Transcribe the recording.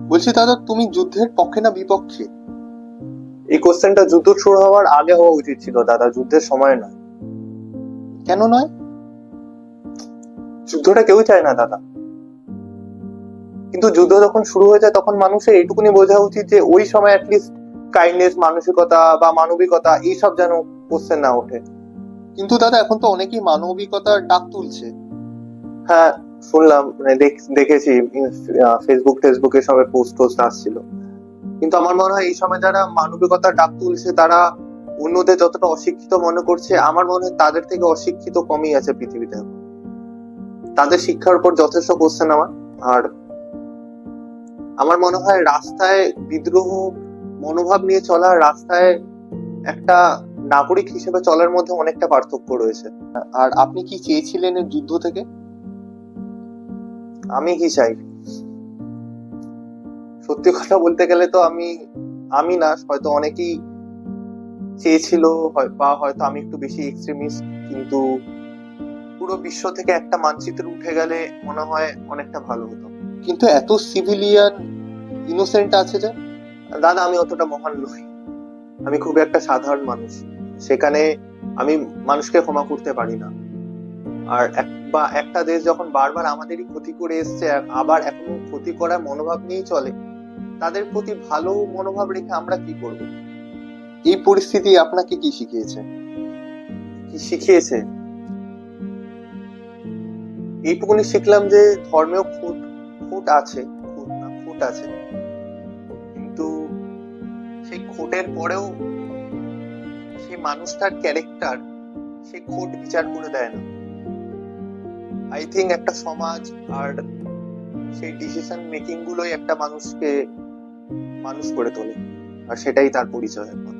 বলছি দাদা, তুমি যুদ্ধের পক্ষে না বিপক্ষে? এই কোশ্চেনটা যুদ্ধ শুরু হওয়ার আগে হওয়া উচিত ছিল দাদা, যুদ্ধের সময় নয়। কেন নয়? যুদ্ধটা কেউ চায় না দাদা, কিন্তু যুদ্ধ যখন শুরু হয়ে যায় তখন মানুষের এইটুকুনি বোঝা উচিত যে ওই সময় অ্যাটলিস্ট কাইন্ডনেস, মানসিকতা বা মানবিকতা এইসব যেন কোশ্চেন না ওঠে। কিন্তু দাদা, এখন তো অনেকেই মানবিকতার ডাক তুলছে। হ্যাঁ, শুনলাম, মানে দেখেছি ফেসবুকে সবে পোস্ট টোস্ট আসছিল। কিন্তু আমার মনে হয় এই সময় যারা মানবিকতার ডাক তুলছে তারা অন্যদের যতটা অশিক্ষিত মনে করছে, আমার মনে হয় তাদের থেকে অশিক্ষিত কমই আছে পৃথিবীতে এখন। তাদের শিক্ষার উপর যথেষ্ট কোশ্চেন আমার। আর আমার মনে হয় রাস্তায় বিদ্রোহ মনোভাব নিয়ে চলা, রাস্তায় একটা নাগরিক হিসেবে চলার মধ্যে অনেকটা পার্থক্য রয়েছে। আর আপনি কি চেয়েছিলেন এই যুদ্ধ থেকে? আমি কি চাই, সত্যি কথা বলতে গেলে তো আমি না, হয়তো অনেকেই চেয়েছিল, বা হয়তো আমি একটু বেশি এক্সট্রিমিস্ট, কিন্তু পুরো বিশ্ব থেকে একটা মানচিত্র উঠে গেলে মনে হয় অনেকটা ভালো হতো। কিন্তু এত সিভিলিয়ান ইনোসেন্ট আছে যে। দাদা, আমি অতটা মহান নই, আমি খুব একটা সাধারণ মানুষ। সেখানে আমি মানুষকে ক্ষমা করতে পারি না। আর বা একটা দেশ যখন বারবার আমাদেরই ক্ষতি করে এসছে, আবার এখনো ক্ষতি করার মনোভাব নিয়েই চলে, তাদের প্রতি ভালো মনোভাব রেখে আমরা কি করব? এই পরিস্থিতি আপনাকে কি শিখিয়েছে? কি শিখিয়েছে? এইটুকুনি শিখলাম যে ধর্মেও খুঁত খুঁত আছে, খুঁত না খুঁত আছে, কিন্তু সেই খুঁটের পরেও সেই মানুষটার ক্যারেক্টার, সে খুঁত বিচার করে দেয় না। আই থিঙ্ক একটা সমাজ আর সেই ডিসিশন মেকিং গুলোই একটা মানুষকে মানুষ করে তোলে, আর সেটাই তার পরিচয় এখন।